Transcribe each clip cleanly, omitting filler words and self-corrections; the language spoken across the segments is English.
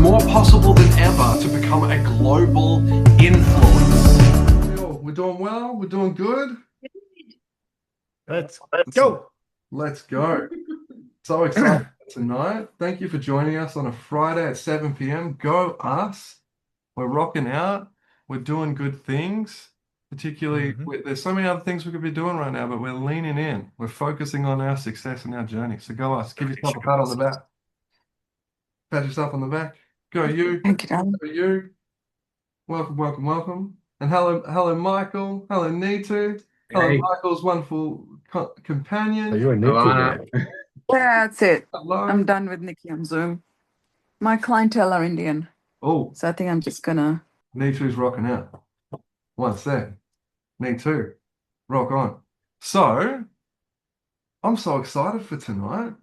more possible than ever to become a global influence. Yo, we're doing well, we're doing good. Let's go. Let's go. So excited tonight. Thank you for joining us on a Friday at 7 p.m. Go us. We're rocking out. We're doing good things. Particularly, there's so many other things we could be doing right now, but we're leaning in. We're focusing on our success and our journey. So go us. Give yourself a pat on the back. Pat yourself on the back. Go you. Thank you, darling. Go you. Welcome, welcome, welcome. And hello, Michael. Hello, Neetu. Hello, Hey. Michael's wonderful companion. Are you a Nikki Hello. man? Yeah, that's it. Hello. I'm done with Nikki on Zoom. My clientele are Indian, Oh, so I think I'm just gonna. Neetu's rocking out. One sec. Me too. Rock on. So, I'm so excited for tonight.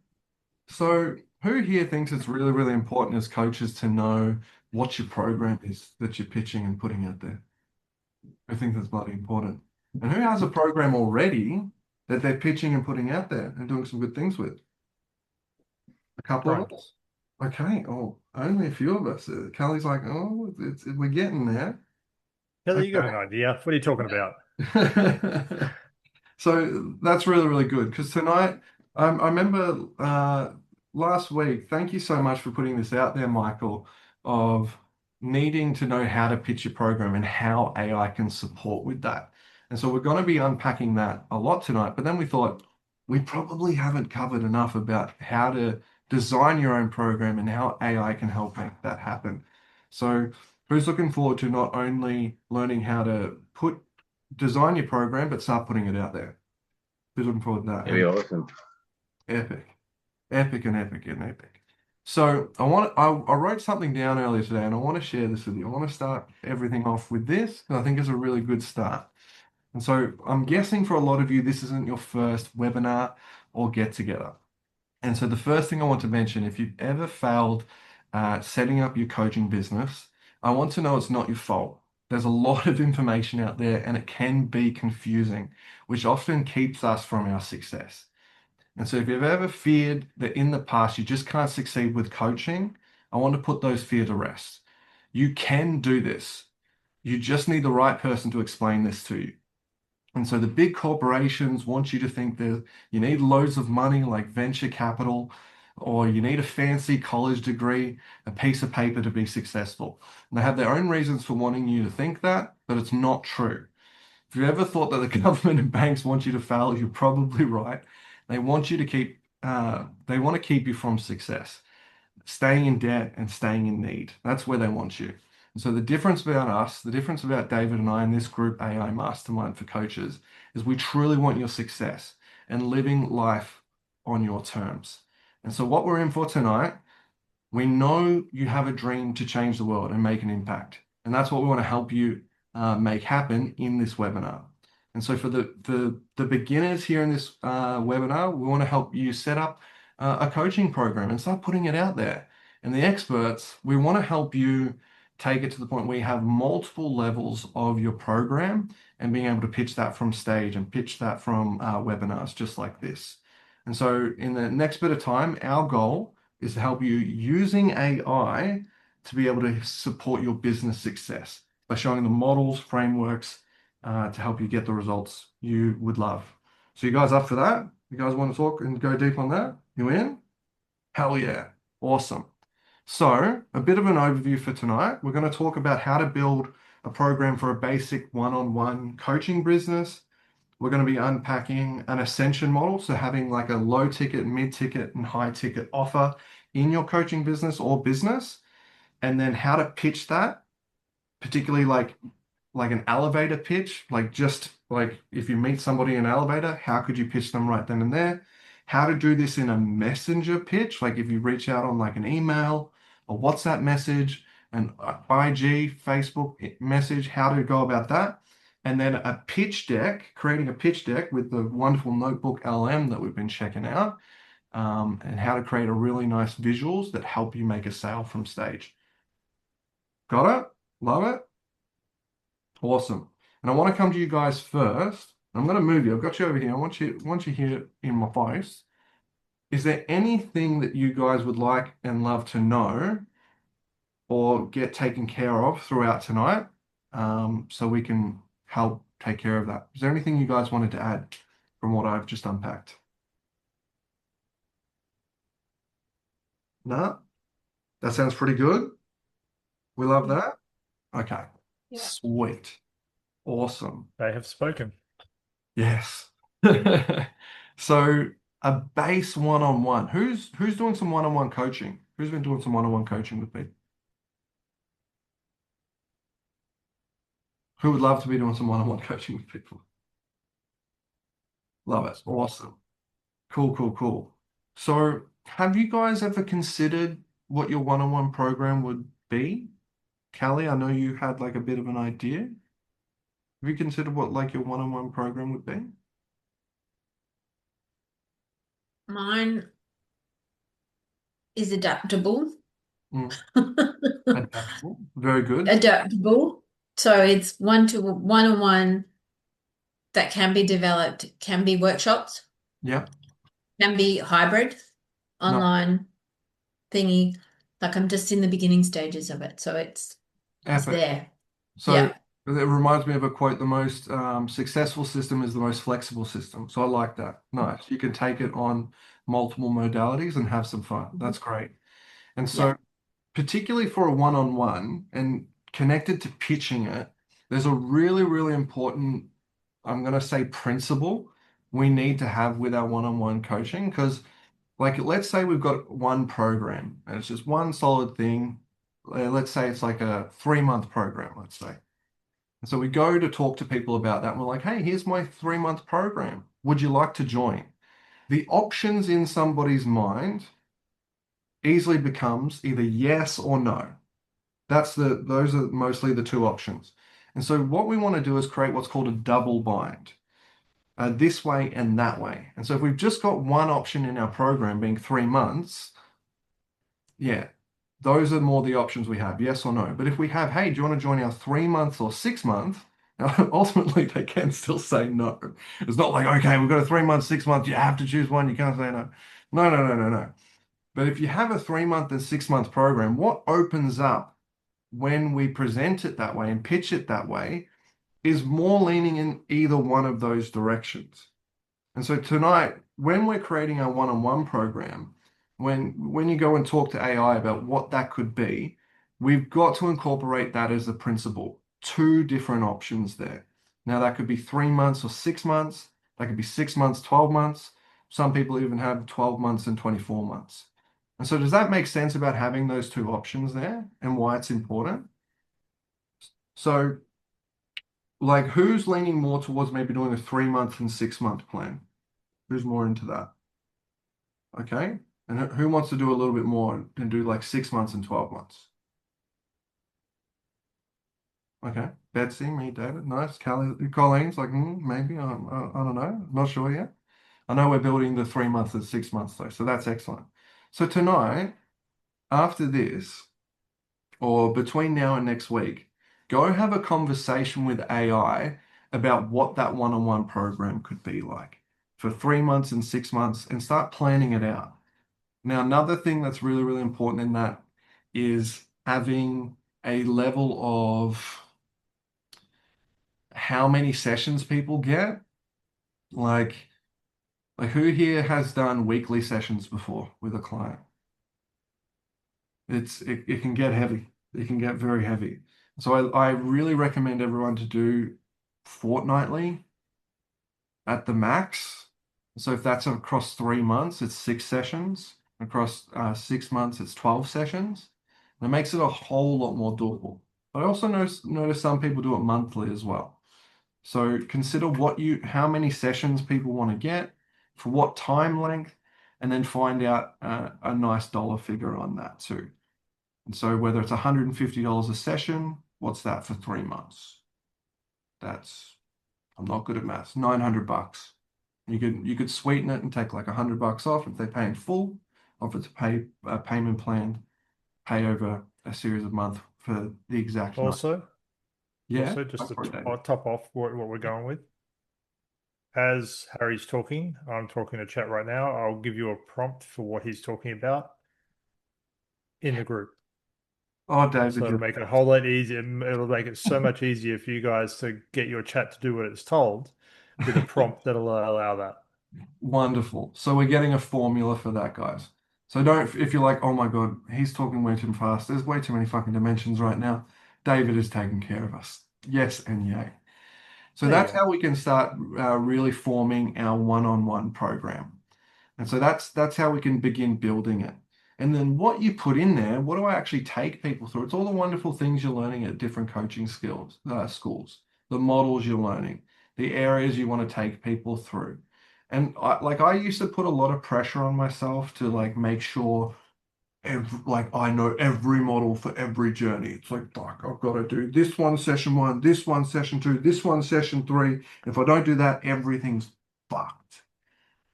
So, who here thinks it's really, really important as coaches to know what your program is that you're pitching and putting out there? I think that's bloody important. And who has a program already that they're pitching and putting out there and doing some good things with? A couple of us. Okay. Oh, only a few of us. Kelly's like, oh, we're getting there. Kelly, you got an idea. What are you talking about? So that's really, really good because tonight, I remember last week, thank you so much for putting this out there, Michael, of needing to know how to pitch your program and how AI can support with that. And so we're going to be unpacking that a lot tonight, but then we thought we probably haven't covered enough about how to design your own program and how AI can help make that happen. So who's looking forward to not only learning how to design your program, but start putting it out there? Who's looking forward to that? That'd be awesome. Epic, epic, and epic, and epic. So I wrote something down earlier today, and I want to share this with you. I want to start everything off with this, because I think it's a really good start. And so I'm guessing for a lot of you, this isn't your first webinar or get together. And so the first thing I want to mention, if you've ever failed setting up your coaching business, I want to know it's not your fault. There's a lot of information out there and it can be confusing, which often keeps us from our success. And so if you've ever feared that in the past you just can't succeed with coaching, I want to put those fears to rest. You can do this. You just need the right person to explain this to you. And so the big corporations want you to think that you need loads of money like venture capital, or you need a fancy college degree, a piece of paper to be successful. And they have their own reasons for wanting you to think that, but it's not true. If you ever thought that the government and banks want you to fail, you're probably right. They want you to they want to keep you from success, staying in debt and staying in need. That's where they want you. And so the difference about us, the difference about David and I in this group AI Mastermind for Coaches, is we truly want your success and living life on your terms. And so what we're in for tonight, we know you have a dream to change the world and make an impact. And that's what we want to help you make happen in this webinar. And so for the beginners here in this webinar, we want to help you set up a coaching program and start putting it out there. And the experts, we want to help you take it to the point where you have multiple levels of your program and being able to pitch that from stage and pitch that from webinars just like this. And so in the next bit of time, our goal is to help you using AI to be able to support your business success by showing the models, frameworks to help you get the results you would love. So you guys up for that? You guys want to talk and go deep on that? You in? Hell yeah. Awesome. So a bit of an overview for tonight. We're going to talk about how to build a program for a basic one-on-one coaching business. We're going to be unpacking an ascension model. So having like a low ticket, mid ticket, and high ticket offer in your coaching business or business. And then how to pitch that, particularly like an elevator pitch, like just like if you meet somebody in an elevator, how could you pitch them right then and there? How to do this in a messenger pitch, like if you reach out on like an email, a WhatsApp message, an IG, Facebook message, how to go about that. And then a pitch deck, creating a pitch deck with the wonderful Notebook LM that we've been checking out, and how to create a really nice visuals that help you make a sale from stage. Got it? Love it? Awesome. And I want to come to you guys first. I'm going to move you. I've got you over here. I want you here in my voice. Is there anything that you guys would like and love to know or get taken care of throughout tonight, so we can help take care of that. Is there anything you guys wanted to add from what I've just unpacked? No? That sounds pretty good. We love that. Okay. Yeah. Sweet. Awesome. They have spoken. Yes. So a base one-on-one. Who's doing some one-on-one coaching? Who's been doing some one-on-one coaching with people? Who would love to be doing some one-on-one coaching with people? Love it. Awesome. Cool, cool, cool. So have you guys ever considered what your one-on-one program would be? Callie, I know you had like a bit of an idea. Have you considered what like your one-on-one program would be? Mine is adaptable. Mm, adaptable. Very good. Adaptable. So it's one-on-one that can be developed, can be workshops, Yeah. can be hybrid, No. online thingy. Like I'm just in the beginning stages of it. So it's Epic. there. So Yeah. it reminds me of a quote, the most successful system is the most flexible system. So I like that. Nice. You can take it on multiple modalities and have some fun. That's great. And so, Yeah. particularly for a one-on-one and connected to pitching it, there's a really, really important, I'm going to say, principle we need to have with our one-on-one coaching. Because, like, let's say we've got one program and it's just one solid thing. Let's say it's like a 3-month program, let's say. And so we go to talk to people about that. And we're like, hey, here's my 3-month program. Would you like to join? The options in somebody's mind easily becomes either yes or no. Those are mostly the two options. And so what we want to do is create what's called a double bind, this way and that way. And so if we've just got one option in our program being 3 months, yeah, those are more the options we have, yes or no. But if we have, hey, do you want to join our 3 months or 6 month? Now, ultimately, they can still say no. It's not like, okay, we've got a 3 month, 6 month, you have to choose one, you can't say no. No, no, no, no, no. But if you have a 3 month and 6 month program, what opens up when we present it that way and pitch it that way is more leaning in either one of those directions. And so tonight, when we're creating our one-on-one program, when you go and talk to AI about what that could be, we've got to incorporate that as the principle. Two different options there. Now that could be 3 months or 6 months. That could be 6 months, 12 months. Some people even have 12 months and 24 months. And so does that make sense about having those two options there and why it's important? So like who's leaning more towards maybe doing a 3 month and 6 month plan? Who's more into that? Okay. And who wants to do a little bit more and do like 6 months and 12 months? Okay. Betsy, me, David. Nice. Colleen's like, maybe. I don't know. Not sure yet. I know we're building the 3 months and 6 months though. So that's excellent. So tonight, after this, or between now and next week, go have a conversation with AI about what that one-on-one program could be like for 3 months and 6 months and start planning it out. Now, another thing that's really, really important in that is having a level of how many sessions people get. Like who here has done weekly sessions before with a client? It can get heavy. It can get very heavy. So I really recommend everyone to do fortnightly at the max. So if that's across 3 months, it's 6 sessions. Across 6 months, it's 12 sessions. And it makes it a whole lot more doable. But I also notice some people do it monthly as well. So consider how many sessions people want to get, for what time length, and then find out a nice dollar figure on that too. And so whether it's $150 a session, what's that for 3 months? I'm not good at maths, $900. You could sweeten it and take like $100 off if they pay in full, or if it's a payment plan, pay over a series of months for the exact amount. Also, just to top off what we're going with. As Harry's talking, I'm talking to chat right now. I'll give you a prompt for what he's talking about in the group. Oh, David, So it'll you're make it a whole lot easier. It'll make it so much easier for you guys to get your chat to do what it's told with a prompt that'll allow that. wonderful. So we're getting a formula for that, guys. So don't, if you're like, oh my God, he's talking way too fast. There's way too many fucking dimensions right now. David is taking care of us. Yes and yay. So There you that's go. how we can start really forming our one-on-one program. And so that's how we can begin building it. And then what you put in there, what do I actually take people through? It's all the wonderful things you're learning at different coaching schools, the models you're learning, the areas you want to take people through. And I used to put a lot of pressure on myself to like make sure like I know every model for every journey. It's like, fuck, I've got to do this one session one, this one session two, this one session three. If I don't do that, everything's fucked.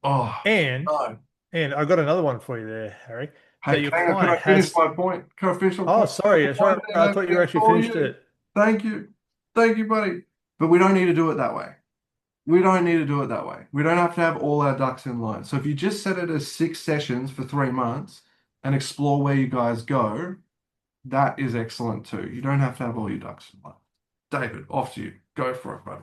Oh, And no. and I got another one for you there, Harry. That Hey, your hang on, can client I finish has. my point? Can I finish my Oh, point? sorry, Point, sorry. and I thought you were that's actually all finished you. it. Thank you. Thank you, buddy. But we don't need to do it that way. We don't need to do it that way. We don't have to have all our ducks in line. So if you just set it as 6 sessions for 3 months and explore where you guys go, that is excellent too. You don't have to have all your ducks in line. David, off to you. Go for it, buddy.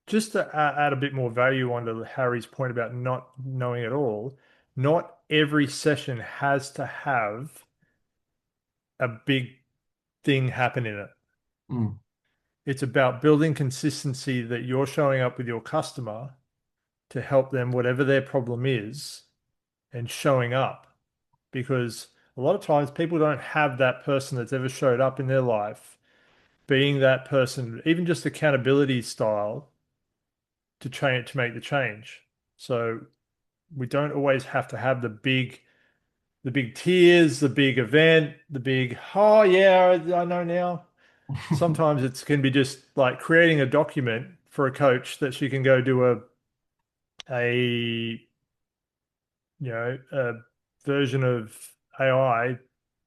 Just to add a bit more value onto Harry's point about not knowing it all, not every session has to have a big thing happen in it. Mm. It's about building consistency that you're showing up with your customer to help them, whatever their problem is, and showing up. Because a lot of times people don't have that person that's ever showed up in their life, being that person, even just accountability style to train to make the change. So we don't always have to have the big tears, the big event, the big, oh yeah, I know now. Sometimes it can be just like creating a document for a coach that she can go do a a version of AI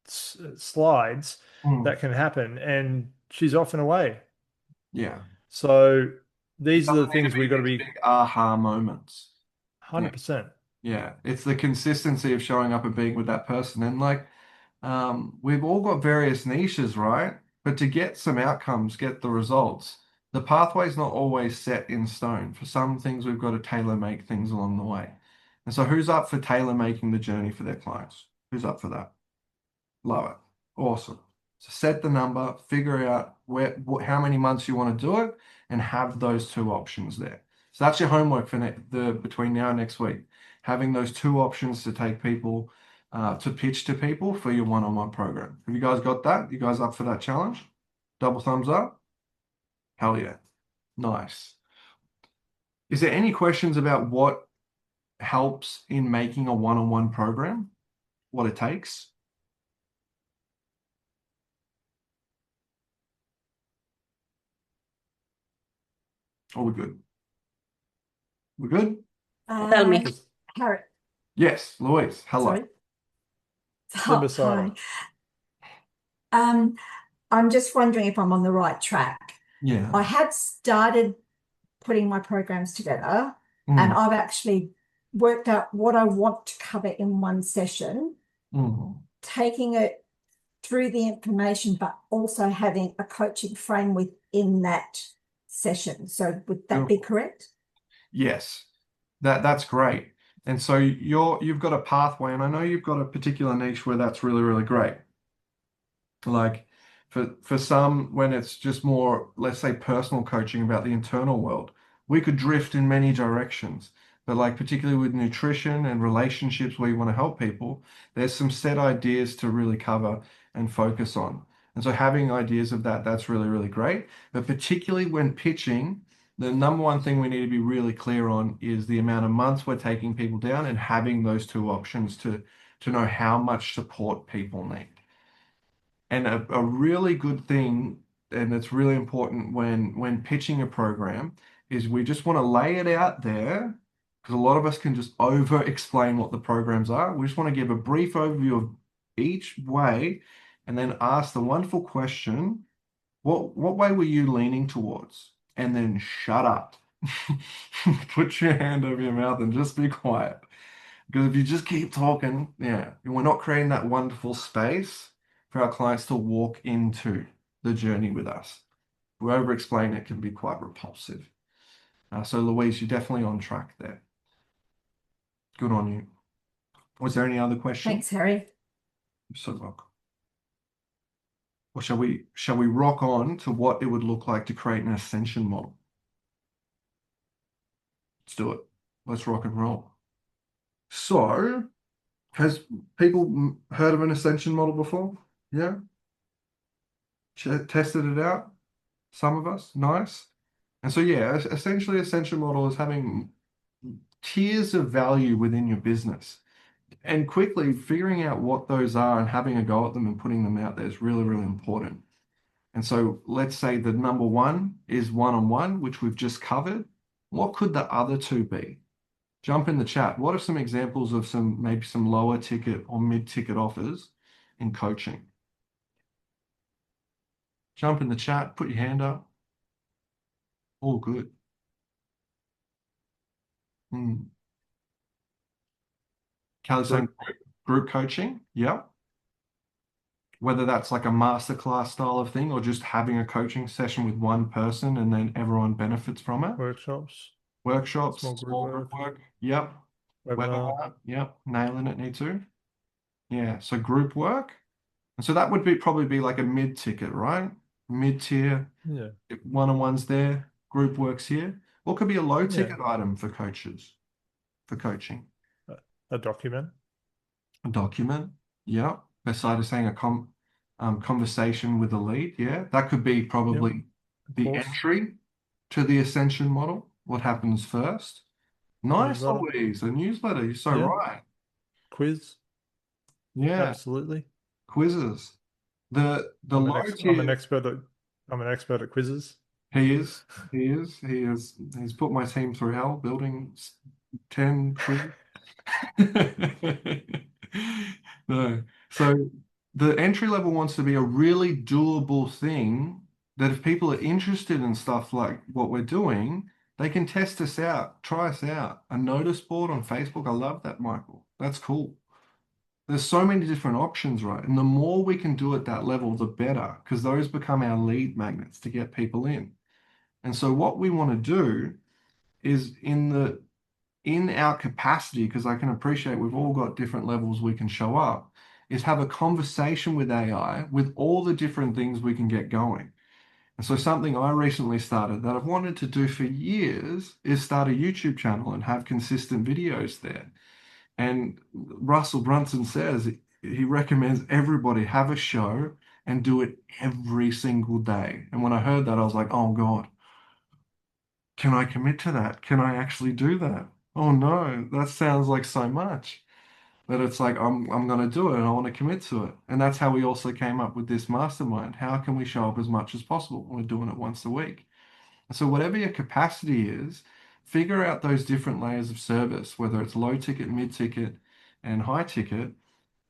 slides Mm. that can happen, and she's off and away. Yeah. So It these are the doesn't need to things we got be to these be big aha moments. Yeah. 100%. Yeah. It's the consistency of showing up and being with that person. And like, we've all got various niches, right? But to get some outcomes, get the results, the pathway's not always set in stone. For some things, we've got to tailor make things along the way. And so, who's up for tailor making the journey for their clients? Who's up for that? Love it. Awesome. So, set the number, figure out how many months you want to do it, and have those two options there. So, that's your homework for between now and next week. Having those two options to take people to pitch to people for your one-on-one program. Have you guys got that? You guys up for that challenge? Double thumbs up? Hell yeah. Nice. Is there any questions about what helps in making a one-on-one program? What it takes? Are we good? We good? Tell me. Harry, Yes, Louise. Hello. sorry. Simba Hi. I'm just wondering if I'm on the right track. Yeah. I had started putting my programs together, and I've actually worked out what I want to cover in one session, taking it through the information, but also having a coaching frame within that session. So would that be correct? Yes. That's great. And so you've got a pathway, and I know you've got a particular niche where that's really, really great. Like for some, when it's just more, let's say, personal coaching about the internal world, we could drift in many directions. But like particularly with nutrition and relationships where you want to help people, there's some set ideas to really cover and focus on. And so having ideas of that, that's really, really great. But particularly when pitching, the number one thing we need to be really clear on is the amount of months we're taking people down and having those two options to know how much support people need. And a really good thing, and it's really important when pitching a program, is we just want to lay it out there because a lot of us can just over explain what the programs are. We just want to give a brief overview of each way and then ask the wonderful question, what way were you leaning towards? And then shut up. Put your hand over your mouth and just be quiet. Because if you just keep talking, yeah, we're not creating that wonderful space for our clients to walk into the journey with us. If we over-explain, it can be quite repulsive. So Louise, you're definitely on track there. Good on you. Was there any other questions? Thanks, Harry. You're so welcome. Or shall we rock on to what it would look like to create an ascension model? Let's do it. Let's rock and roll. So, has people heard of an ascension model before? Yeah? Tested it out? Some of us? Nice. And so, yeah, essentially, ascension model is having tiers of value within your business. And quickly figuring out what those are and having a go at them and putting them out there is really, really important. And so let's say the number one is one-on-one, which we've just covered. What could the other two be? Jump in the chat. What are some examples of maybe some lower ticket or mid-ticket offers in coaching? Jump in the chat, put your hand up. All good. Kelly's saying group coaching. Yep. Whether that's like a masterclass style of thing or just having a coaching session with one person and then everyone benefits from it. Workshops, small group work. Yep. Webinar. Yep. Nailing it, need to. Yeah. So group work. And so that would probably be like a mid-ticket, right? Mid-tier. Yeah. One-on-ones there. Group works here. What could be a low-ticket item for coaches, for coaching? A document. A document. Yep. Beside of saying a conversation with a lead. Yeah. That could be probably the entry to the ascension model. What happens first? Nice, Louise. A newsletter. You're so right. Quiz. Yeah. Absolutely. Quizzes. I'm an expert at quizzes. He is. He's put my team through hell building 10 quizzes. No. So the entry level wants to be a really doable thing that if people are interested in stuff like what we're doing, they can test us out, try us out. A notice board on Facebook. I love that, Michael. That's cool. There's so many different options, right? And the more we can do at that level, the better, because those become our lead magnets to get people in. And so what we want to do is in our capacity, because I can appreciate we've all got different levels we can show up, is have a conversation with AI with all the different things we can get going. And so something I recently started that I've wanted to do for years is start a YouTube channel and have consistent videos there. And Russell Brunson says he recommends everybody have a show and do it every single day. And when I heard that, I was like, oh God, can I commit to that? Can I actually do that? Oh no, that sounds like so much. But it's like, I'm going to do it and I want to commit to it. And that's how we also came up with this mastermind. How can we show up as much as possible? We're doing it once a week. So whatever your capacity is, figure out those different layers of service, whether it's low ticket, mid ticket, and high ticket,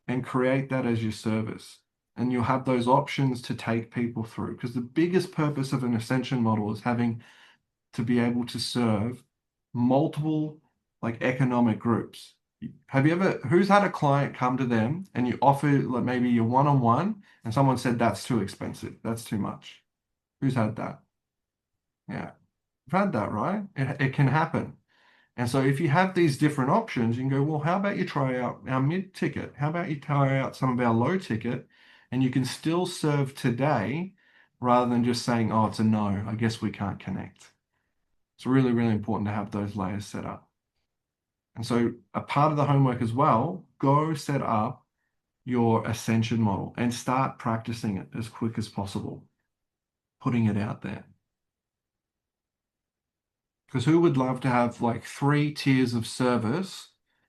and create that as your service. And you'll have those options to take people through. Because the biggest purpose of an ascension model is having to be able to serve multiple like economic groups. Who's had a client come to them and you offer like maybe your one-on-one and someone said that's too expensive, that's too much? Who's had that? Yeah, you've had that, right? It can happen. And so if you have these different options, you can go, well, how about you try out our mid-ticket? How about you try out some of our low ticket? And you can still serve today rather than just saying, oh, it's a no, I guess we can't connect. It's really, really important to have those layers set up. And so a part of the homework as well, go set up your ascension model and start practicing it as quick as possible, putting it out there. Because who would love to have like 3 tiers of service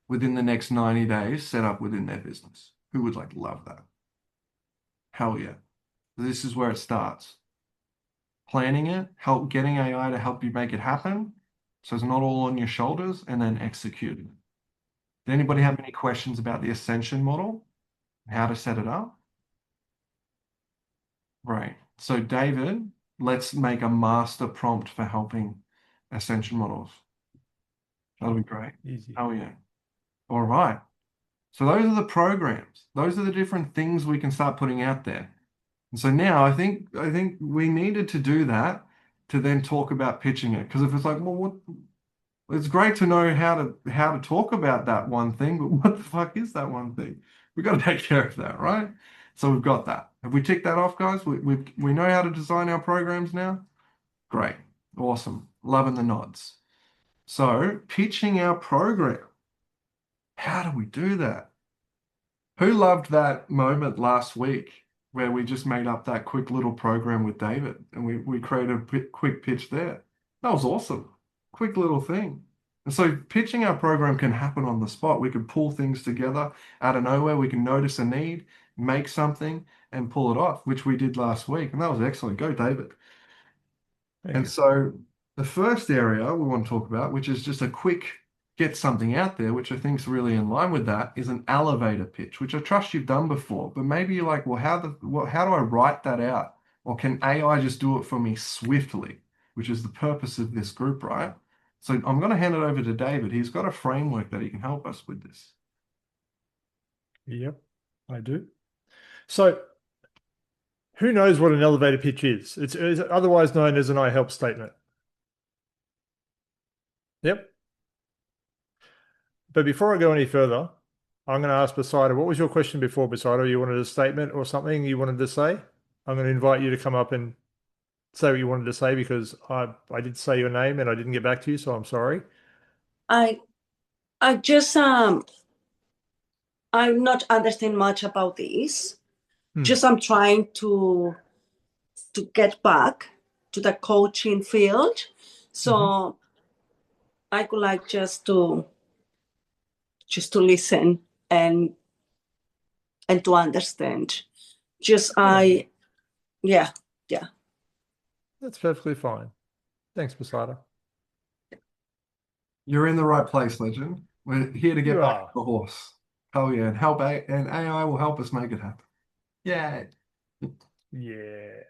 within the next 90 days set up within their business? Who would like love that? Hell yeah. This is where it starts. Planning it, getting AI to help you make it happen, so it's not all on your shoulders, and then executing. Does anybody have any questions about the ascension model? How to set it up? Right. So David, let's make a master prompt for helping ascension models. That'll be great. Easy. Oh yeah. All right. So those are the programs. Those are the different things we can start putting out there. And so now I think we needed to do that to then talk about pitching it. Because if it's like, well, it's great to know how to talk about that one thing, but what the fuck is that one thing? We've got to take care of that, right? So we've got that. Have we ticked that off, guys? We know how to design our programs now. Great, awesome, loving the nods. So pitching our program. How do we do that? Who loved that moment last week where we just made up that quick little program with David and we created a quick pitch there? That was awesome. Quick little thing. And so pitching our program can happen on the spot. We can pull things together out of nowhere. We can notice a need, make something, and pull it off, which we did last week. And that was excellent. Go, David. Thank And you. so the first area we want to talk about, which is just a quick get something out there, which I think is really in line with that, is an elevator pitch, which I trust you've done before. But maybe you're like, well, how do I write that out? Or can AI just do it for me swiftly, which is the purpose of this group, right? So I'm going to hand it over to David. He's got a framework that he can help us with this. Yep, I do. So who knows what an elevator pitch is? It's otherwise known as an I help statement. Yep. But before I go any further, I'm going to ask Besida, what was your question before, Besida? You wanted a statement or something you wanted to say? I'm going to invite you to come up and say what you wanted to say because I did say your name and I didn't get back to you, so I'm sorry. I just I'm not understand much about this. Just I'm trying to get back to the coaching field. So I would like just to listen and to understand. Yeah. That's perfectly fine. Thanks, Besida. You're in the right place, legend. We're here to get You back are. on the horse. Oh yeah, and and AI will help us make it happen. Yay. Yeah.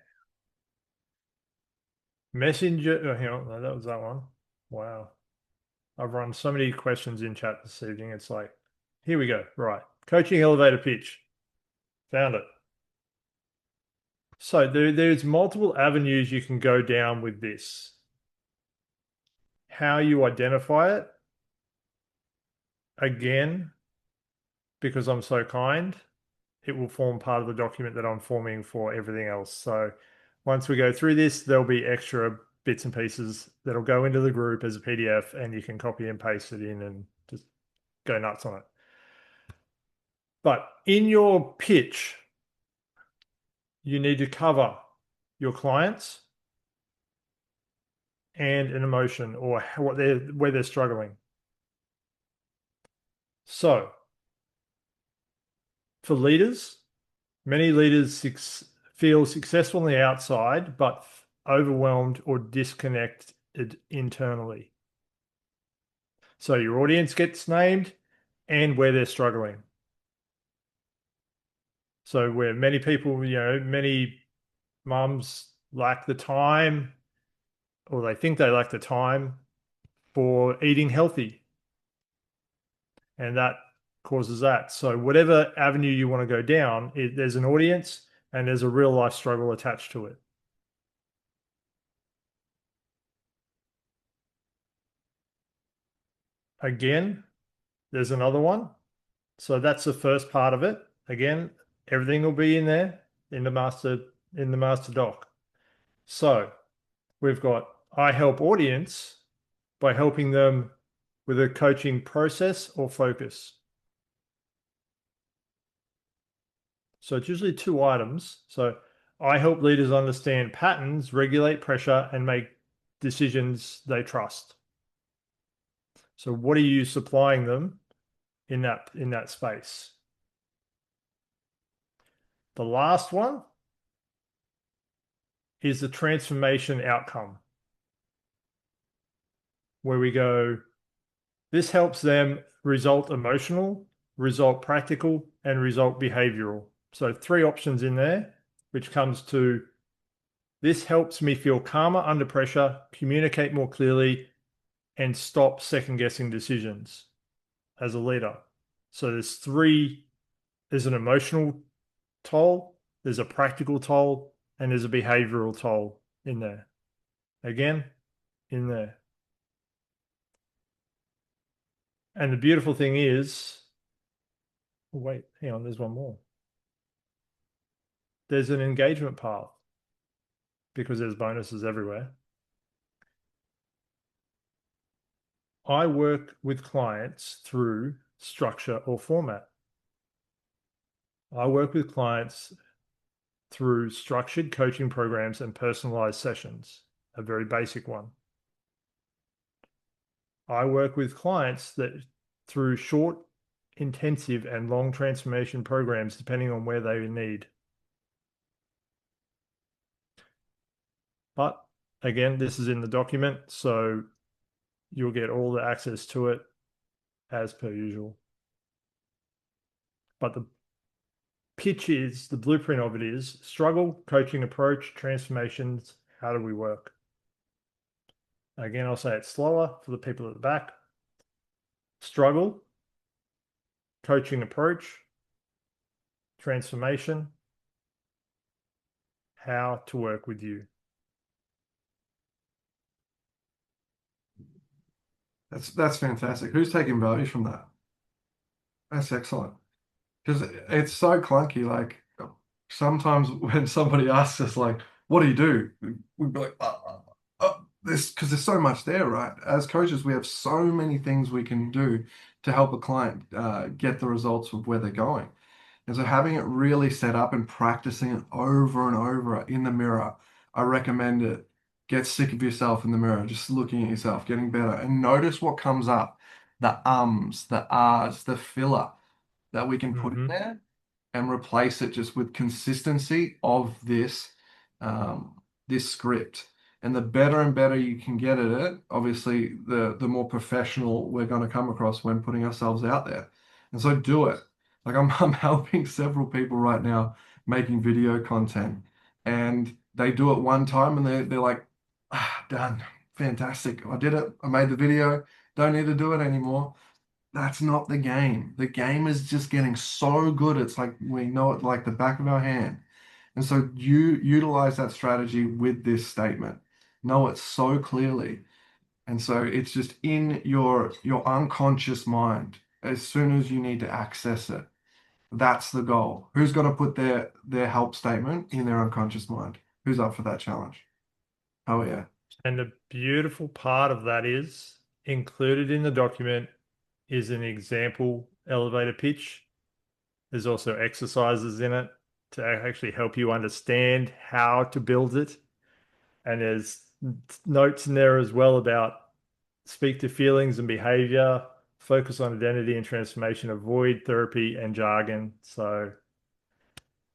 Messenger. Oh, hang on. No, that was that one. Wow. I've run so many questions in chat this evening. It's like, here we go. Right. Coaching elevator pitch. Found it. So there's multiple avenues you can go down with this. How you identify it, again, because I'm so kind, it will form part of the document that I'm forming for everything else. So once we go through this, there'll be extra bits and pieces that'll go into the group as a PDF and you can copy and paste it in and just go nuts on it. But in your pitch, you need to cover your clients and an emotion or where they're struggling. So for leaders, many leaders feel successful on the outside, but overwhelmed or disconnected internally. So your audience gets named and where they're struggling. So where many people, many mums lack the time, or they think they lack the time for eating healthy. And that causes that. So whatever avenue you want to go down, there's an audience and there's a real life struggle attached to it. Again, there's another one. So that's the first part of it. Again, everything will be in there in the master doc. So we've got I help audience by helping them with a coaching process or focus. So it's usually 2 items. So I help leaders understand patterns, regulate pressure, and make decisions they trust. So what are you supplying them in that space? The last one is the transformation outcome, where we go, this helps them result emotional, result practical, and result behavioral. So 3 options in there, which comes to this helps me feel calmer under pressure, communicate more clearly, and stop second guessing decisions as a leader. So there's an emotional toll, there's a practical toll, and there's a behavioral toll in there. Again, in there. And the beautiful thing is, oh, wait, hang on, there's one more. There's an engagement path because there's bonuses everywhere. I work with clients through structure or format. I work with clients through structured coaching programs and personalized sessions, a very basic one. I work with clients that through short, intensive, and long transformation programs, depending on where they need. But again, this is in the document, so you'll get all the access to it as per usual. But the pitch is, the blueprint of it is struggle, coaching approach, transformations, how do we work? Again, I'll say it slower for the people at the back. Struggle, coaching approach, transformation, how to work with you. That's fantastic. Who's taking value from that? That's excellent. Because it's so clunky. Like sometimes when somebody asks us, like, "What do you do?" We'd be like, "This," because there's so much there, right? As coaches, we have so many things we can do to help a client get the results of where they're going. And so having it really set up and practicing it over and over in the mirror, I recommend it. Get sick of yourself in the mirror, just looking at yourself, getting better, and notice what comes up. The ums, the ahs, the filler that we can put in there and replace it just with consistency of this script. And the better and better you can get at it, obviously, the more professional we're going to come across when putting ourselves out there. And so do it. Like I'm helping several people right now making video content, and they do it one time and they're like, done, fantastic. I did it. I made the video. Don't need to do it anymore. That's not the game. The game is just getting so good. It's like we know it like the back of our hand. And so you utilize that strategy with this statement. Know it so clearly. And so it's just in your unconscious mind as soon as you need to access it. That's the goal. Who's going to put their help statement in their unconscious mind? Who's up for that challenge? Oh yeah. And the beautiful part of that is included in the document is an example elevator pitch. There's also exercises in it to actually help you understand how to build it. And there's notes in there as well about speak to feelings and behavior, focus on identity and transformation, avoid therapy and jargon. So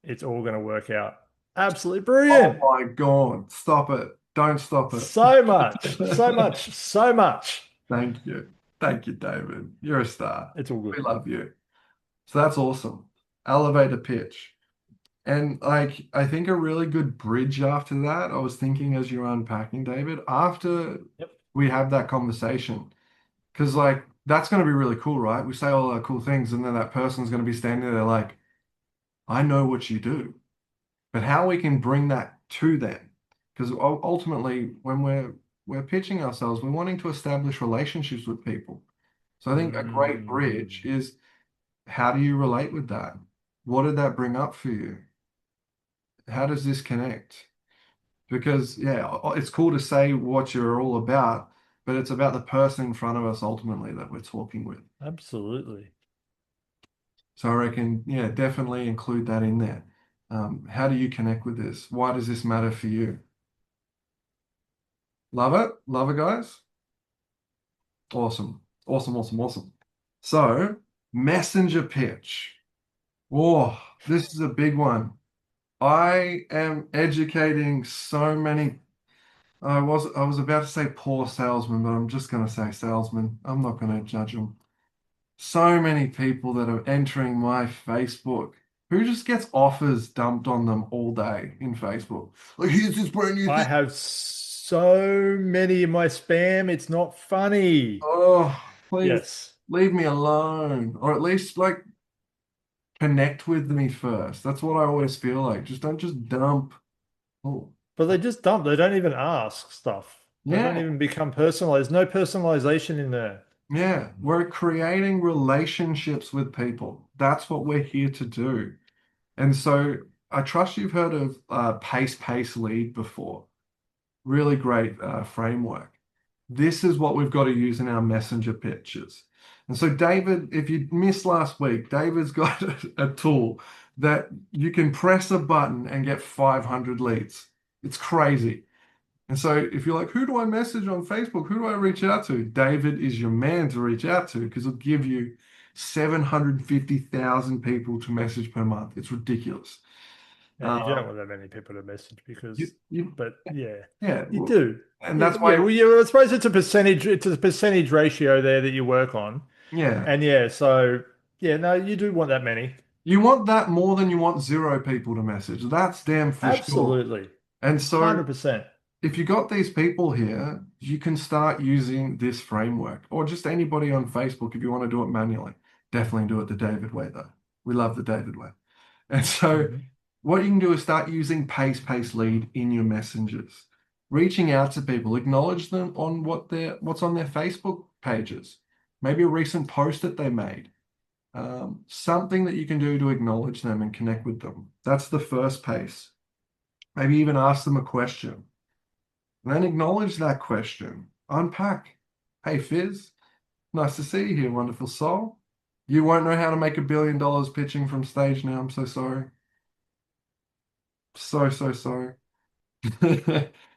it's all going to work out. Absolutely brilliant. Oh my God. Stop it. Don't stop it. So much, so much, so much. Thank you. Thank you, David. You're a star. It's all good. We love you. So that's awesome. Elevator pitch. And like, I think a really good bridge after that, I was thinking as you're unpacking, David, after we have that conversation, because like, that's going to be really cool, right? We say all our cool things, and then that person's going to be standing there like, I know what you do. But how we can bring that to them, because ultimately, when we're pitching ourselves, we're wanting to establish relationships with people. So I think a great bridge is, how do you relate with that? What did that bring up for you? How does this connect? Because yeah, it's cool to say what you're all about, but it's about the person in front of us ultimately that we're talking with. Absolutely. So I reckon, yeah, definitely include that in there. How do you connect with this? Why does this matter for you? Love it? Love it, guys? Awesome. Awesome, awesome, awesome. So, messenger pitch. Oh, this is a big one. I am educating so many. I was about to say poor salesmen, but I'm just going to say salesmen. I'm not going to judge them. So many people that are entering my Facebook who just gets offers dumped on them all day in Facebook. Like, here's this brand new I thing. have so many in my spam. It's not funny. Oh, please. Yes. leave me alone, or at least like connect with me first. That's what I always feel like. Just don't just dump. Oh, But they just dump. They don't even ask stuff. They don't yeah, even become personalized. No personalization in there. yeah. We're creating relationships with people. That's what we're here to do. And so I trust you've heard of pace lead before. Really great framework. This is what we've got to use in our messenger pitches. And so, David, if you missed last week, David's got a tool that you can press a button and get 500 leads. It's crazy. And so, if you're like, who do I message on Facebook? Who do I reach out to? David is your man to reach out to because he'll give you 750,000 people to message per month. It's ridiculous. And you don't want that many people to message because, but yeah, yeah, you do. and Yeah, that's why. yeah, well, yeah, I suppose it's a percentage. It's a percentage ratio there that you work on, Yeah, and yeah, so yeah, no, you do want that many. you want that more than you want 0 people to message. That's damn for sure. Absolutely, And so 100%. if you got these people here, you can start using this framework, or just anybody on Facebook if you want to do it manually. Definitely do it the David way, though. We love the David way. And so what you can do is start using pace lead in your messengers, reaching out to people, acknowledge them on what's on their Facebook pages, maybe a recent post that they made, something that you can do to acknowledge them and connect with them. That's the first pace. Maybe even ask them a question. Then acknowledge that question. Unpack. Hey, Fizz, nice to see you here, wonderful soul. You won't know how to make $1 billion pitching from stage now. I'm so sorry. So sorry.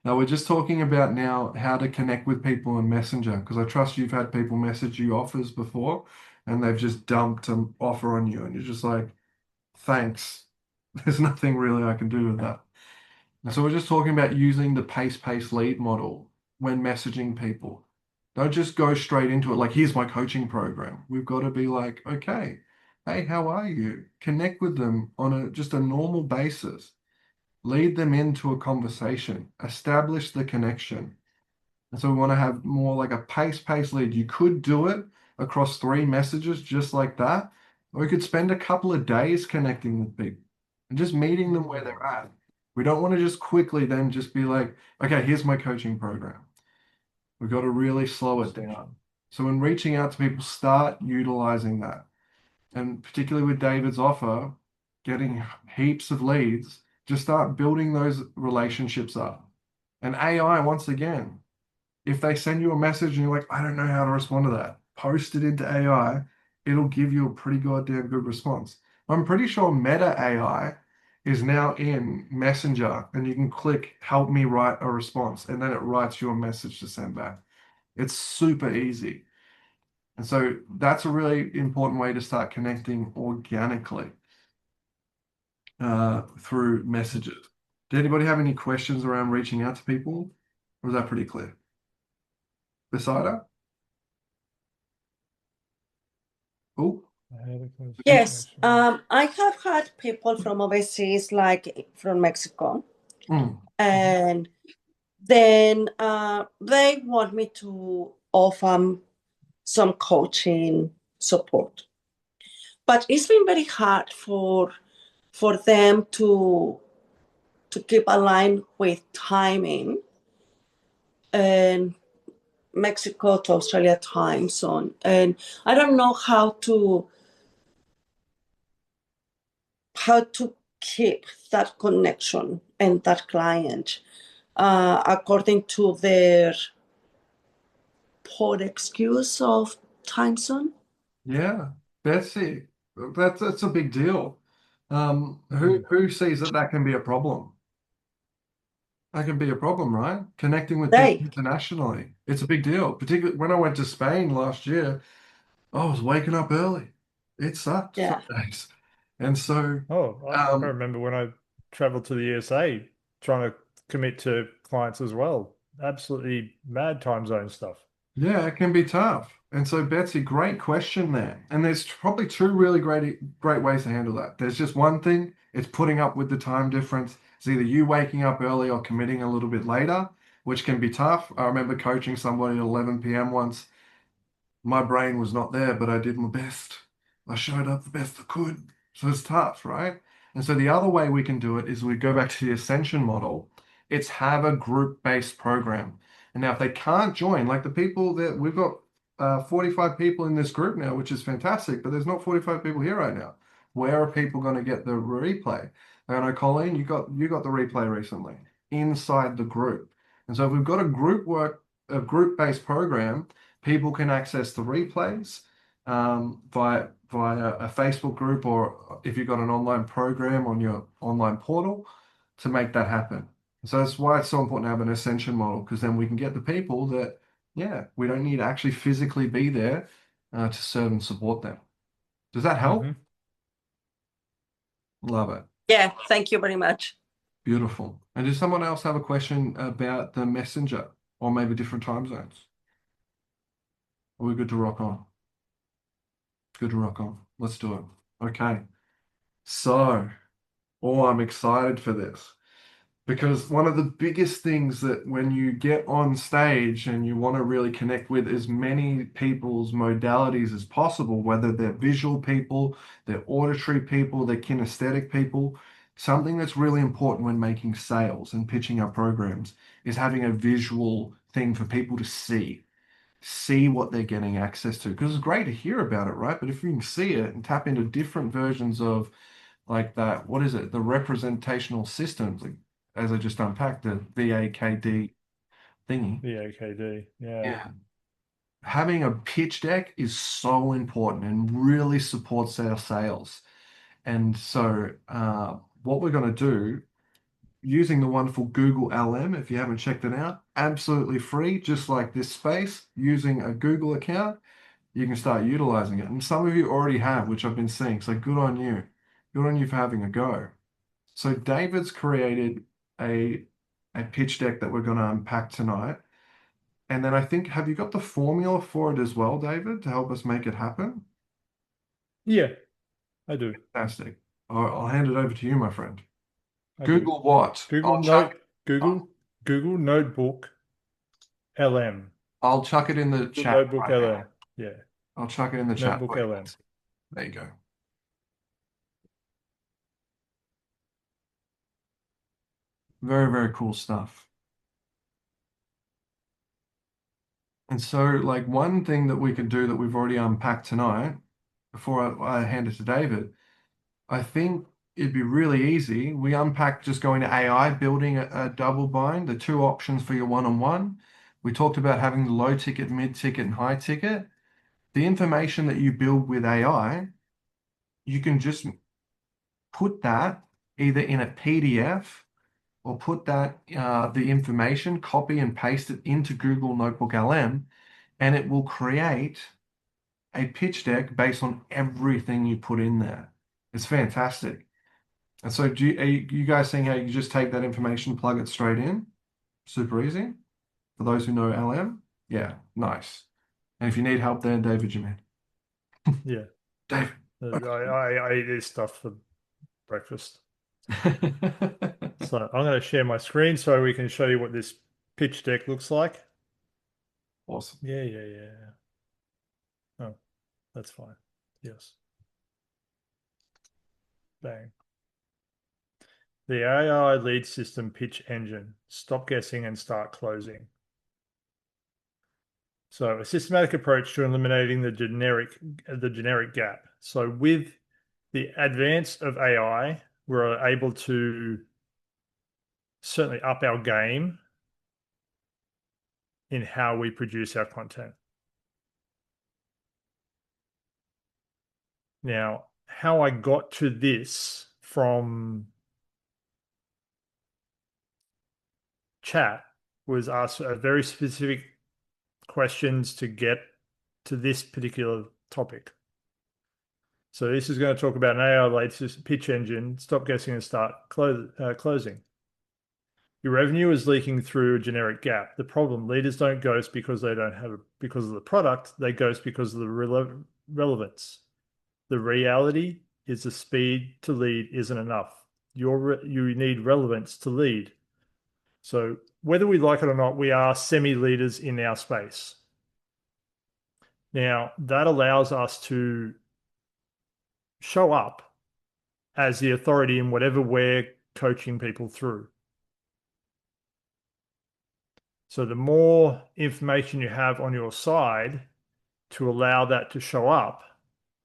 Now, we're just talking about now how to connect with people in Messenger because I trust you've had people message you offers before and they've just dumped an offer on you and you're just like, thanks. There's nothing really I can do with that. And so we're just talking about using the pace lead model when messaging people. Don't just go straight into it like, here's my coaching program. We've got to be like, okay, hey, how are you? Connect with them on just a normal basis. Lead them into a conversation. Establish the connection. And so we want to have more like a pace lead. You could do it across 3 messages just like that. Or you could spend a couple of days connecting with people and just meeting them where they're at. We don't want to just quickly then just be like, okay, here's my coaching program. We've got to really slow it down. So when reaching out to people, start utilizing that. And particularly with David's offer, getting heaps of leads, just start building those relationships up. And AI, once again, if they send you a message and you're like, I don't know how to respond to that, post it into AI, it'll give you a pretty goddamn good response. I'm pretty sure Meta AI is now in Messenger and you can click help me write a response and then it writes you a message to send back. It's super easy. And so that's a really important way to start connecting organically through messages. Did anybody have any questions around reaching out to people? Or was that pretty clear? Besida? Oh, Yes, I have had people from overseas, like from Mexico, and then they want me to offer some coaching support. But it's been very hard for them to keep aligned with timing and Mexico to Australia time zone. And I don't know how to keep that connection and that client according to their poor excuse of time zone. yeah, Betsy, that's a big deal. Who sees that can be a problem? That can be a problem, right? Connecting with people internationally. It's a big deal. Particularly when I went to Spain last year, I was waking up early. It sucked some days. And so I remember when I traveled to the USA trying to commit to clients as well. Absolutely mad time zone stuff. yeah, it can be tough. And so, Betsy, great question there. And there's probably 2 really great ways to handle that. There's just one thing, it's putting up with the time difference. It's either you waking up early or committing a little bit later, which can be tough. I remember coaching somebody at 11 p.m. once. my brain was not there, but I did my best. I showed up the best I could. So it's tough, right? And so the other way we can do it is we go back to the ascension model. It's have a group-based program. And now if they can't join, like the people that we've got 45 people in this group now, which is fantastic, but there's not 45 people here right now. Where are people going to get the replay? I know, Colleen, you got the replay recently inside the group. And so if we've got a group-based program, people can access the replays via a Facebook group, or if you've got an online program on your online portal to make that happen. So that's why it's so important to have an ascension model, because then we can get the people that, yeah, we don't need to actually physically be there to serve and support them. Does that help? Love it. Yeah, thank you very much. Beautiful. And does someone else have a question about the messenger or maybe different time zones? Are we good to rock on? Good to rock on. Let's do it. Okay. So, I'm excited for this because one of the biggest things that when you get on stage and you want to really connect with as many people's modalities as possible, whether they're visual people, they're auditory people, they're kinesthetic people, something that's really important when making sales and pitching our programs is having a visual thing for people to see what they're getting access to, because it's great to hear about it, right? But if you can see it and tap into different versions of like that, what is it? The representational systems, like, as I just unpacked, the VAKD thingy. VAKD, yeah. Yeah. Having a pitch deck is so important and really supports our sales. And so what we're going to do, using the wonderful Google LM, if you haven't checked it out, absolutely free, just like this space, using a Google account, you can start utilizing it. And some of you already have, which I've been seeing. So good on you. Good on you for having a go. So David's created a pitch deck that we're going to unpack tonight. And then I think, have you got the formula for it as well, David, to help us make it happen? Yeah, I do. Fantastic. I'll hand it over to you, my friend. I do. Google what? Google Notebook LM. I'll chuck it in the Google chat. Notebook right now. LM. Yeah. I'll chuck it in the chat. Notebook LM. There you go. Very, very cool stuff. And so, like, one thing that we could do that we've already unpacked tonight, before I hand it to David, I think it'd be really easy. We unpacked just going to AI, building a double bind, the two options for your one-on-one. We talked about having the low ticket, mid ticket, and high ticket. The information that you build with AI, you can just put that either in a PDF or put that the information, copy and paste it into Google Notebook LM, and it will create a pitch deck based on everything you put in there. It's fantastic. And so are you guys seeing how you just take that information, plug it straight in? Super easy. For those who know LM, yeah, nice. And if you need help there, David, you man. Yeah. David. I eat this stuff for breakfast. So I'm going to share my screen so we can show you what this pitch deck looks like. Awesome. Yeah. Oh, that's fine. Yes. Bang. The AI lead system pitch engine. Stop guessing and start closing. So a systematic approach to eliminating the generic gap. So with the advance of AI, we're able to certainly up our game in how we produce our content. Now, how I got to this from chat was asked a very specific questions to get to this particular topic. So this is going to talk about an AI-led pitch engine, stop guessing and start closing. Your revenue is leaking through a generic gap. The problem, leaders don't ghost because they don't have because of the product, they ghost because of the relevance. The reality is the speed to lead isn't enough. You need relevance to lead. So whether we like it or not, we are semi-leaders in our space. Now, that allows us to show up as the authority in whatever we're coaching people through. So the more information you have on your side to allow that to show up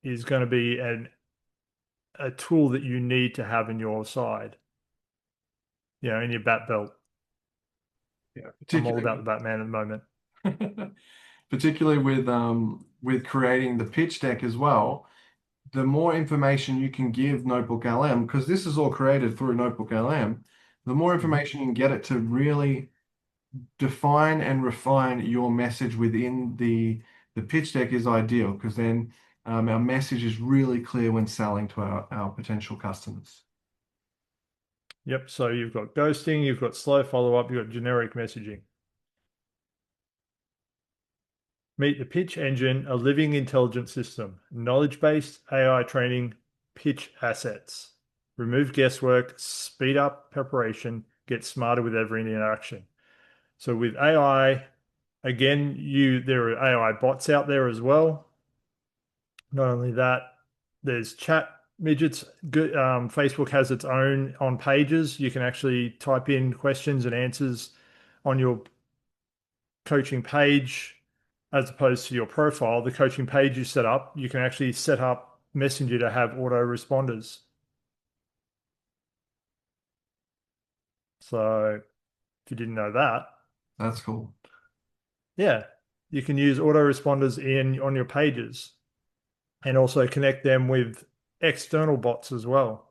is going to be a tool that you need to have in your side, in your bat belt. Yeah, I'm all about the Batman at the moment. particularly with creating the pitch deck as well. The more information you can give Notebook LM, because this is all created through Notebook LM, the more information you can get it to really define and refine your message within the pitch deck is ideal, because then our message is really clear when selling to our potential customers. Yep. So you've got ghosting, you've got slow follow-up, you've got generic messaging. Meet the pitch engine, a living intelligent system, knowledge-based AI training, pitch assets. Remove guesswork, speed up preparation, get smarter with every interaction. So with AI, again, there are AI bots out there as well. Not only that, there's chat midgets. Facebook has its own on pages. You can actually type in questions and answers on your coaching page as opposed to your profile. The coaching page you set up, you can actually set up Messenger to have autoresponders. So if you didn't know that, That's cool. yeah, you can use autoresponders on your pages and also connect them with external bots as well,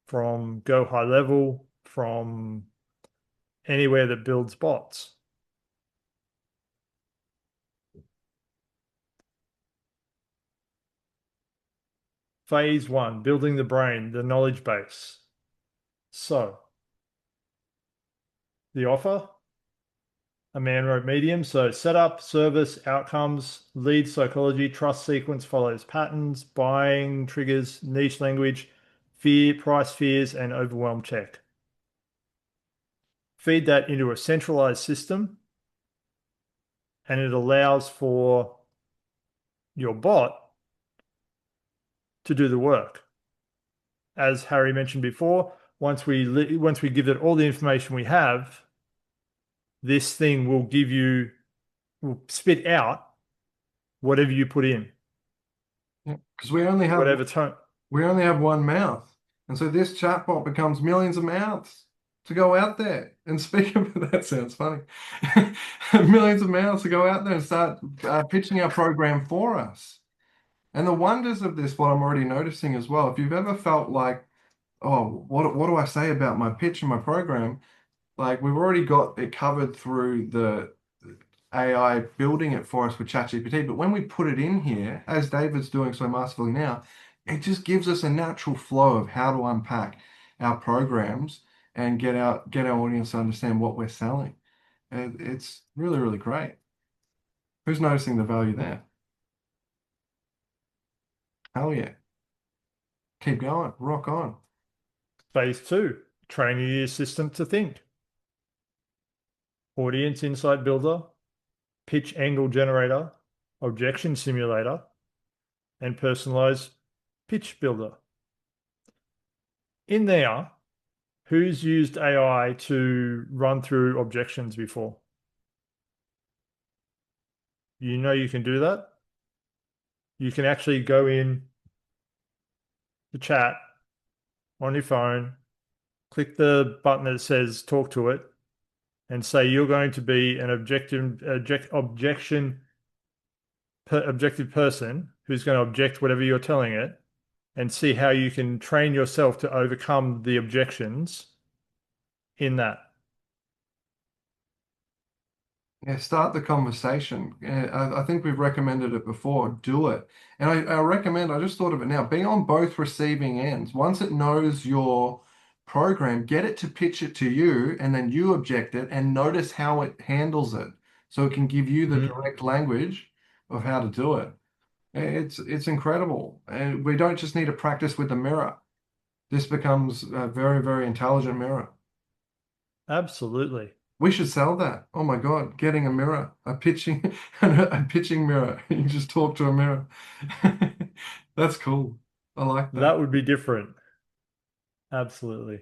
from Go High Level, from anywhere that builds bots. Phase 1, building the brain, the knowledge base. So the offer, a man wrote medium. So setup, service, outcomes, lead psychology, trust sequence follows patterns, buying triggers, niche language, fear, price fears, and overwhelm check. Feed that into a centralized system, and it allows for your bot to do the work. As Harry mentioned before, once we give it all the information we have, this thing will spit out whatever you put in. Because we only have one mouth, and so this chatbot becomes millions of mouths to go out there and speak about. That sounds funny. Millions of mouths to go out there and start pitching our program for us. And the wonders of this, what I'm already noticing as well, if you've ever felt like, oh, what do I say about my pitch and my program? Like, we've already got it covered through the AI building it for us with ChatGPT, but when we put it in here, as David's doing so masterfully now, it just gives us a natural flow of how to unpack our programs and get our audience to understand what we're selling. And it's really, really great. Who's noticing the value there? Hell yeah. Keep going. Rock on. Phase 2, training your system to think. Audience insight builder, pitch angle generator, objection simulator, and personalized pitch builder. In there, who's used AI to run through objections before? You can do that. You can actually go in the chat on your phone, click the button that says talk to it, and say you're going to be an objective person who's going to object whatever you're telling it, and see how you can train yourself to overcome the objections in that. Yeah, start the conversation. I think we've recommended it before. Do it. And I just thought of it now, be on both receiving ends. Once it knows your program, get it to pitch it to you, and then you object it and notice how it handles it. So it can give you the direct language of how to do it. It's incredible. And we don't just need to practice with the mirror. This becomes a very, very intelligent mirror. Absolutely. We should sell that. Oh my God, getting a mirror, a pitching a pitching mirror. You just talk to a mirror. That's cool. I like that. That would be different. Absolutely.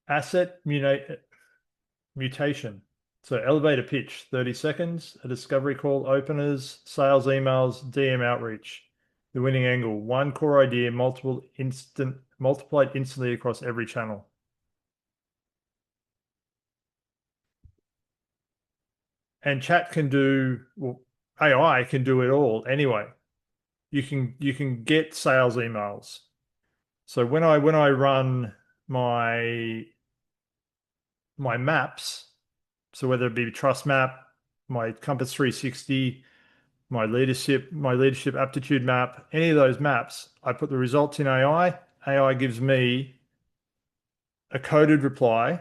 Asset mutation. So elevator pitch, 30 seconds, a discovery call, openers, sales emails, DM outreach. The winning angle, one core idea, multiplied instantly across every channel. And chat can do, well, AI can do it all anyway. You can get sales emails. So when I run my maps, so whether it be Trust Map, my Compass 360, my leadership aptitude map, any of those maps, I put the results in AI. AI gives me a coded reply.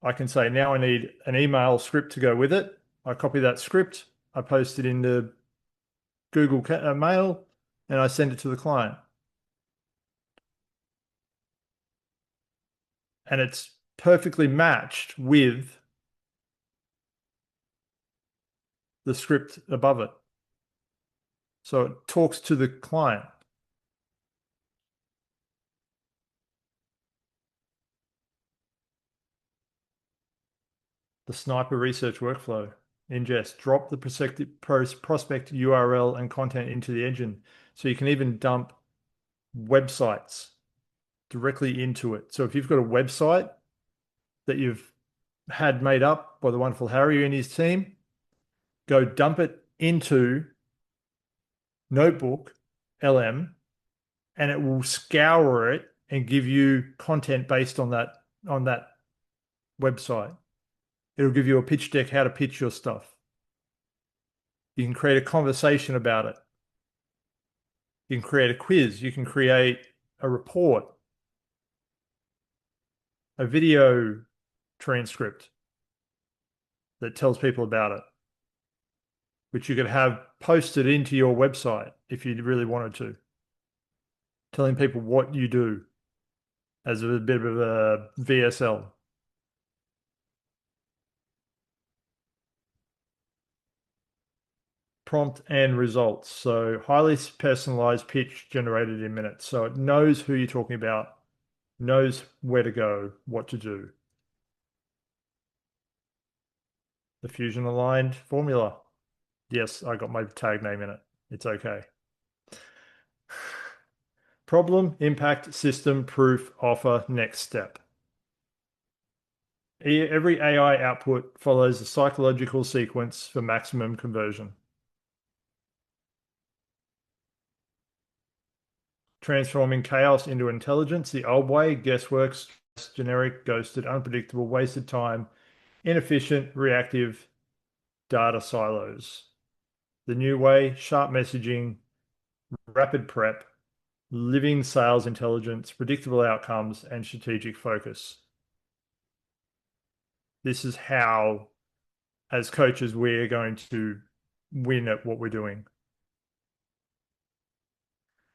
I can say, now I need an email script to go with it. I copy that script, I post it into Google Mail, and I send it to the client. And it's perfectly matched with the script above it. So it talks to the client. The sniper research workflow. Ingest, drop the prospect URL and content into the engine. So you can even dump websites directly into it. So if you've got a website that you've had made up by the wonderful Harry and his team, go dump it into Notebook LM, and it will scour it and give you content based on that website. It'll give you a pitch deck, how to pitch your stuff. You can create a conversation about it. You can create a quiz. You can create a report, a video transcript that tells people about it, which you could have posted into your website if you really wanted to, telling people what you do as a bit of a VSL. Prompt and results. So highly personalized pitch generated in minutes. So it knows who you're talking about, knows where to go, what to do. The fusion aligned formula. Yes, I got my tag name in it. It's okay. Problem, impact, system, proof, offer, next step. Every AI output follows a psychological sequence for maximum conversion. Transforming chaos into intelligence the old way, guesswork, generic, ghosted, unpredictable, wasted time, inefficient, reactive, data silos. The new way, sharp messaging, rapid prep, living sales intelligence, predictable outcomes, and strategic focus. This is how, as coaches, we're going to win at what we're doing.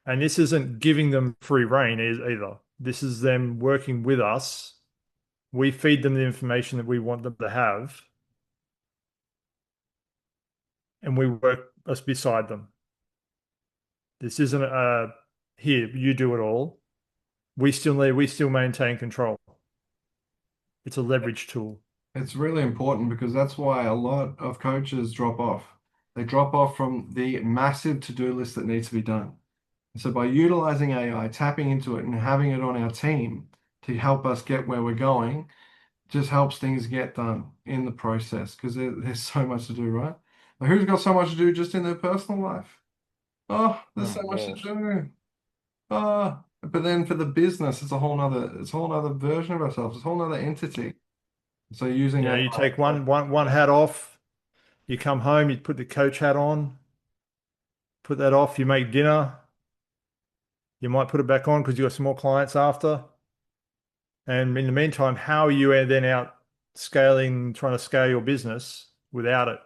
And this isn't giving them free rein either. This is them working with us. We feed them the information that we want them to have, and we work us beside them. This isn't a here, you do it all. We still maintain control. It's a leverage tool. It's really important because that's why a lot of coaches drop off. They drop off from the massive to-do list that needs to be done. So by utilizing AI, tapping into it and having it on our team to help us get where we're going, just helps things get done in the process because there's so much to do, right? Like, who's got so much to do just in their personal life? Oh, there's so much to do. Oh, but then for the business, it's a whole nother version of ourselves. It's a whole nother entity. So using You AI, take one hat off, you come home, you put the coach hat on, put that off, you make dinner. You might put it back on because you've got some more clients after. And in the meantime, how are you then out trying to scale your business without it?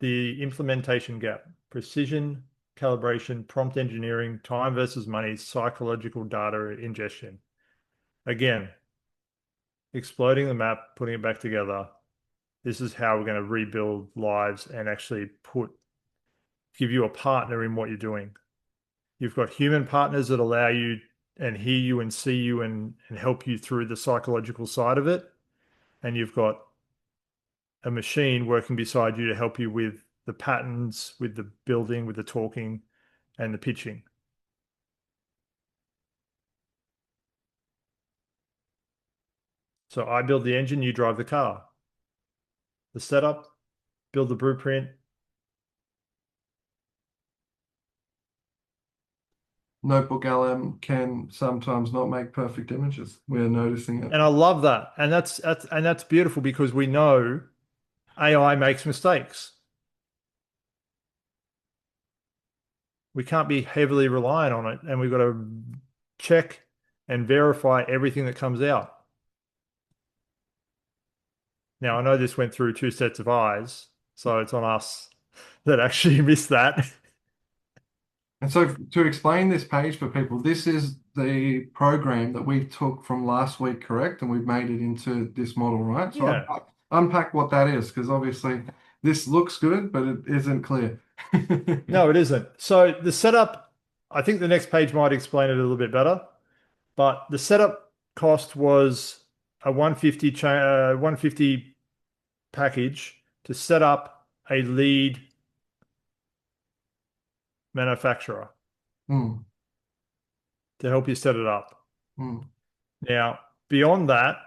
The implementation gap, precision, calibration, prompt engineering, time versus money, psychological data ingestion. Again, exploding the map, putting it back together. This is how we're going to rebuild lives and actually give you a partner in what you're doing. You've got human partners that allow you and hear you and see you and help you through the psychological side of it. And you've got a machine working beside you to help you with the patterns, with the building, with the talking, and the pitching. So I build the engine, you drive the car. The setup, build the blueprint. Notebook LM can sometimes not make perfect images. We're noticing it. And I love that. And that's beautiful because we know AI makes mistakes. We can't be heavily reliant on it, and we've got to check and verify everything that comes out. Now, I know this went through 2 sets of eyes, so it's on us that actually missed that. And so to explain this page for people, this is the program that we took from last week, correct? And we've made it into this model, right? So Yeah. unpack what that is, because obviously this looks good, but it isn't clear. No, it isn't. So the setup, I think the next page might explain it a little bit better, but the setup cost was a 150 package to set up a lead manufacturer Mm, to help you set it up. mm. Now, beyond that,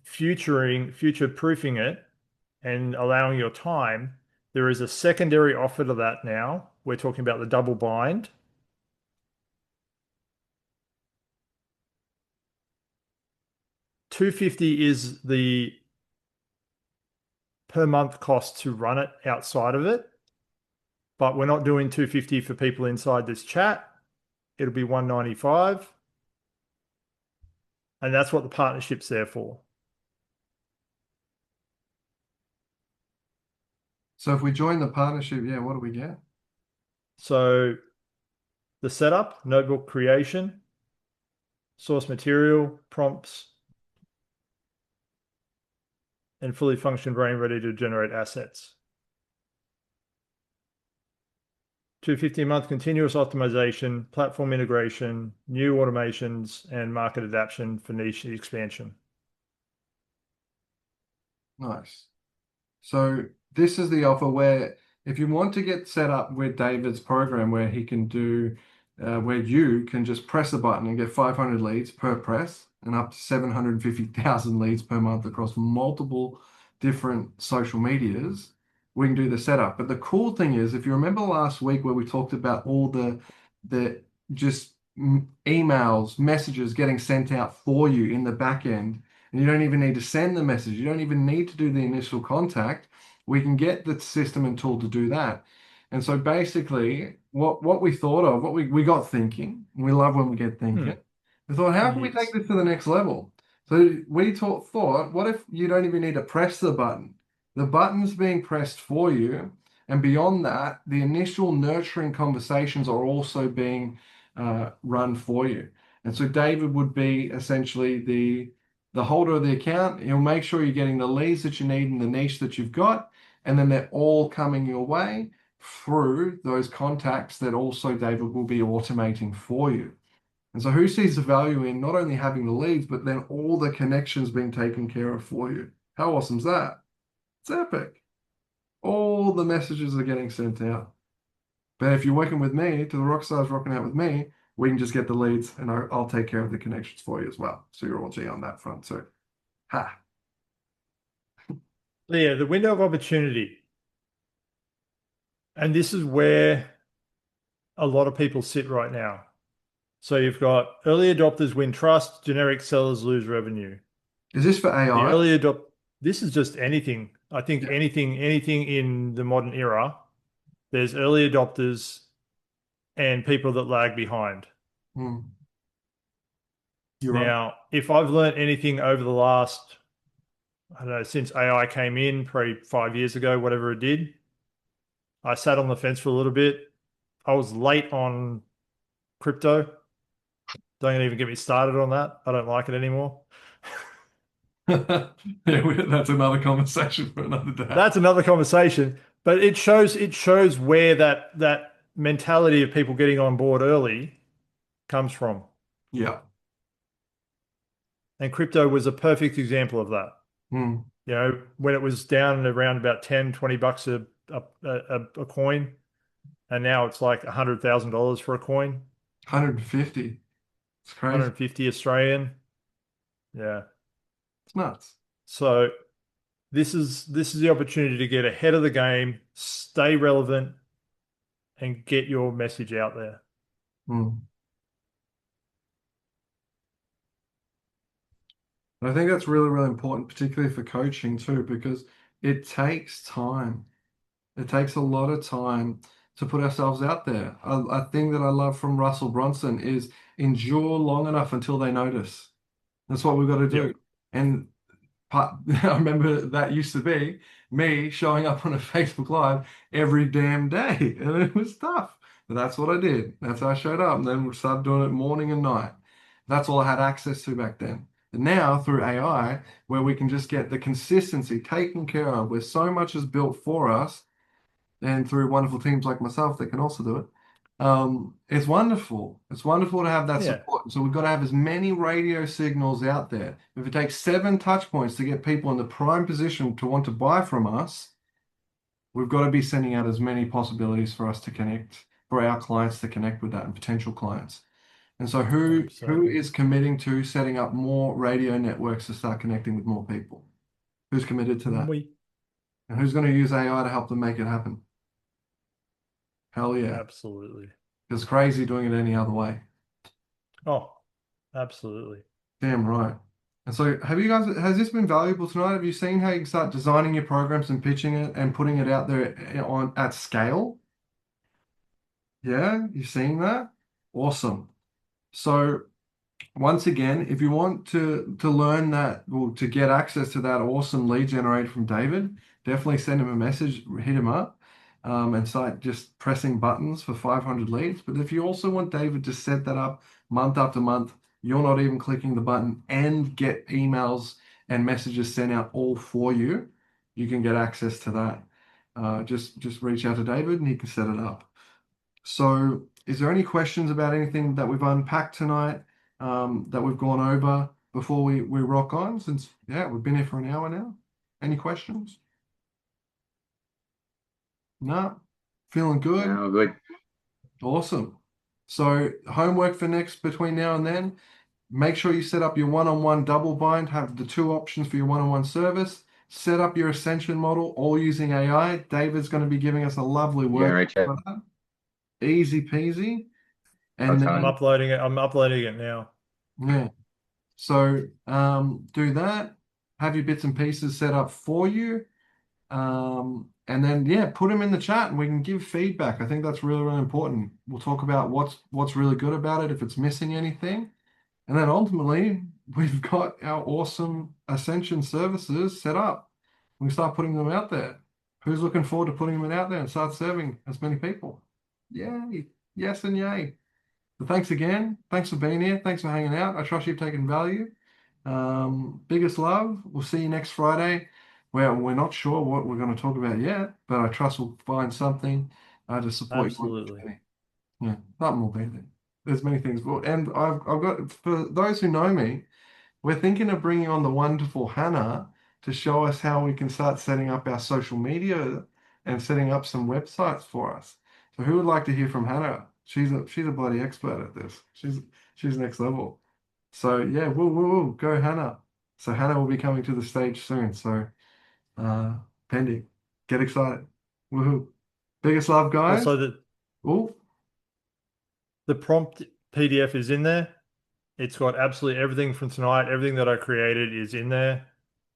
future-proofing it and allowing your time, there is a secondary offer to that now. We're talking about the double bind. $250 is the per month cost to run it outside of it, but we're not doing $250 for people inside this chat. It'll be $195. And that's what the partnership's there for. So if we join the partnership, yeah, what do we get? So the setup, notebook creation, source material, prompts, and fully functioned brain ready to generate assets. $250 a month continuous optimization, platform integration, new automations, and market adaptation for niche expansion. Nice. So this is the offer where if you want to get set up with David's program where he can do, where you can just press a button and get 500 leads per press and up to 750,000 leads per month across multiple different social medias, we can do the setup. But the cool thing is, if you remember last week where we talked about all the just emails, messages getting sent out for you in the back end, and you don't even need to send the message. You don't even need to do the initial contact. We can get the system and tool to do that. And so basically, what we thought of, what we got thinking, we love when we get thinking. We thought, how can we take this to the next level? So we thought, what if you don't even need to press the button? The button's being pressed for you. And beyond that, the initial nurturing conversations are also being run for you. And so David would be essentially the holder of the account. He'll make sure you're getting the leads that you need in the niche that you've got, and then they're all coming your way through those contacts that also David will be automating for you. And so who sees the value in not only having the leads, but then all the connections being taken care of for you? How awesome is that? It's epic. All the messages are getting sent out. But if you're working with me, to the rock stars rocking out with me, we can just get the leads and I'll take care of the connections for you as well. So you're all G on that front too. Ha. Yeah, the window of opportunity. And this is where a lot of people sit right now. So you've got early adopters win trust, generic sellers lose revenue. Is this for AI? This is just anything. I think anything in the modern era, there's early adopters and people that lag behind. Now, if I've learned anything over the last, I don't know, since AI came in, probably 5 years ago, whatever it did, I sat on the fence for a little bit, I was late on crypto. Don't even get me started on that. I don't like it anymore. Yeah, that's another conversation for another day. That's another conversation, but it shows where that mentality of people getting on board early comes from. Yeah. And crypto was a perfect example of that. Mm. You know, when it was down around about 10, 20 bucks a coin, and now it's like $100,000 for a coin, 150. It's crazy. 150 Australian. Yeah. It's nuts. So this is the opportunity to get ahead of the game, stay relevant, and get your message out there. Mm. And I think that's really, really important, particularly for coaching too, because it takes time. It takes a lot of time to put ourselves out there. A thing that I love from Russell Brunson is endure long enough until they notice. That's what we've got to do. Yep. And I remember that used to be me showing up on a Facebook Live every damn day, and it was tough. But that's what I did. That's how I showed up. And then we started doing it morning and night. That's all I had access to back then. And now through AI, where we can just get the consistency taken care of, where so much is built for us, and through wonderful teams like myself that can also do it. It's wonderful. It's wonderful to have that Yeah. support. So we've got to have as many radio signals out there. If it takes 7 touch points to get people in the prime position to want to buy from us, we've got to be sending out as many possibilities for us to connect, for our clients to connect with that and potential clients. And so who 100%. is committing to setting up more radio networks to start connecting with more people? Who's committed to that? And who's going to use AI to help them make it happen? Hell yeah. Absolutely. It's crazy doing it any other way. Oh, absolutely. Damn right. And so has this been valuable tonight? Have you seen how you can start designing your programs and pitching it and putting it out there at scale? Yeah, you seeing that? Awesome. So once again, if you want to learn that, or to get access to that awesome lead generator from David, definitely send him a message, hit him up, and start just pressing buttons for 500 leads. But if you also want David to set that up month after month, you're not even clicking the button, and get emails and messages sent out all for you, you can get access to that. Just reach out to David and he can set it up. So is there any questions about anything that we've unpacked tonight, that we've gone over before we rock on? Since, yeah, we've been here for an hour now. Any questions? No? Feeling good? No, good. Awesome. So homework for next between now and then, make sure you set up your one-on-one double bind, have the 2 options for your one-on-one service, set up your ascension model, all using AI. David's going to be giving us a lovely work Generate for that. Easy peasy. And That's then fine. I'm uploading it now. yeah. So do that. Have your bits and pieces set up for you. And then yeah, put them in the chat and we can give feedback. I think that's really, really important. We'll talk about what's really good about it, if it's missing anything. And then ultimately, we've got our awesome Ascension services set up. We can start putting them out there. Who's looking forward to putting them out there and start serving as many people? Yay. Yes and yay. So thanks again. Thanks for being here. Thanks for hanging out. I trust you've taken value. Biggest love. We'll see you next Friday. Well, we're not sure what we're going to talk about yet, but I trust we'll find something to support Absolutely. you. Yeah, something will be there. There's many things. And I've got, for those who know me, we're thinking of bringing on the wonderful Hannah to show us how we can start setting up our social media and setting up some websites for us. So who would like to hear from Hannah? She's a bloody expert at this. She's next level. So yeah, woo, go Hannah. So Hannah will be coming to the stage soon. So pending. Get excited. Woohoo. Biggest love, guys. Also, Ooh. the prompt PDF is in there. It's got absolutely everything from tonight. Everything that I created is in there.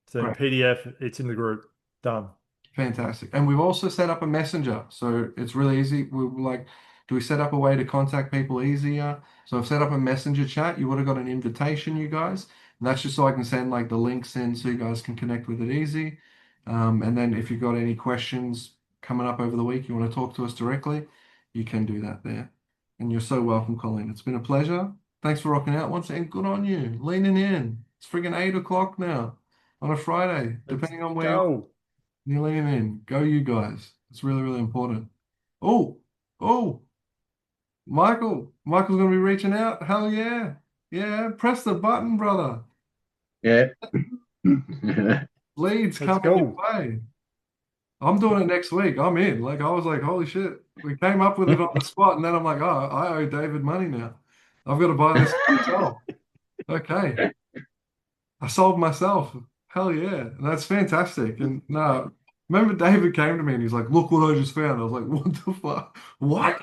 So in Right. PDF, it's in the group. Done. Fantastic. And we've also set up a messenger. So it's really easy. Do we set up a way to contact people easier? So I've set up a messenger chat. You would have got an invitation, you guys. And that's just so I can send like the links in so you guys can connect with it easy. And then if you've got any questions coming up over the week, you want to talk to us directly, you can do that there. And you're so welcome, Colleen. It's been a pleasure. Thanks for rocking out once again. Good on you. Leaning in. It's friggin' 8 o'clock now on a Friday, Let's depending on where you're go. leaning in. Go, you guys. It's really, really important. Oh, oh, Michael's going to be reaching out. Hell yeah. Yeah, press the button, brother. Yeah. Leads Let's coming your go. way. I'm doing it next week. I'm in. Like, I was like, holy shit. We came up with it on the spot, and then I'm like, oh, I owe David money now. I've got to buy this myself. Okay. I sold myself. Hell yeah. And that's fantastic. And no, remember David came to me and he's like, look what I just found. I was like, what the fuck? What?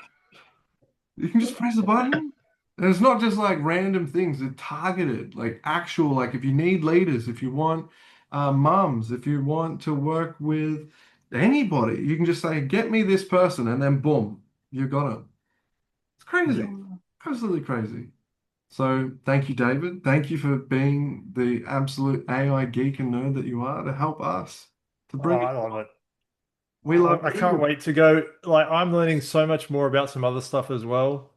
You can just press a button? And it's not just like random things, they're targeted, like actual, like if you need leaders, if you want mums, if you want to work with anybody, you can just say, get me this person, and then boom, you got it. It's crazy. Yeah. Absolutely crazy. So thank you, David. Thank you for being the absolute AI geek and nerd that you are to help us to Oh, bring I it. love it. We love I can't you. wait to go. Like, I'm learning so much more about some other stuff as well.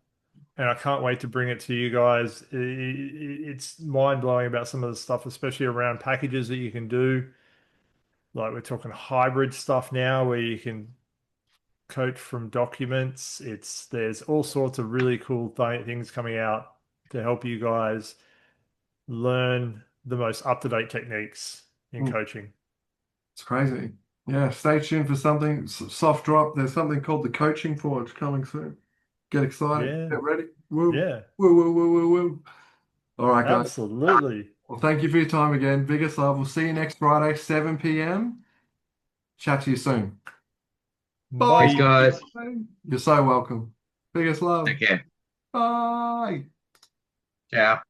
And I can't wait to bring it to you guys. It's mind blowing about some of the stuff, especially around packages that you can do. Like, we're talking hybrid stuff now where you can coach from documents. There's all sorts of really cool things coming out to help you guys learn the most up-to-date techniques in Mm, coaching. It's crazy. Yeah, stay tuned for something soft drop. There's something called the Coaching Forge coming soon. Get excited. Yeah. Get ready. Woo. Yeah, Woo, woo, woo, woo, woo. All right, guys. absolutely. Well, thank you for your time again. Biggest love. We'll see you next Friday, 7 p.m. Chat to you soon. Bye. Thanks, guys. You're so welcome. Biggest love. Take care. Bye. Ciao.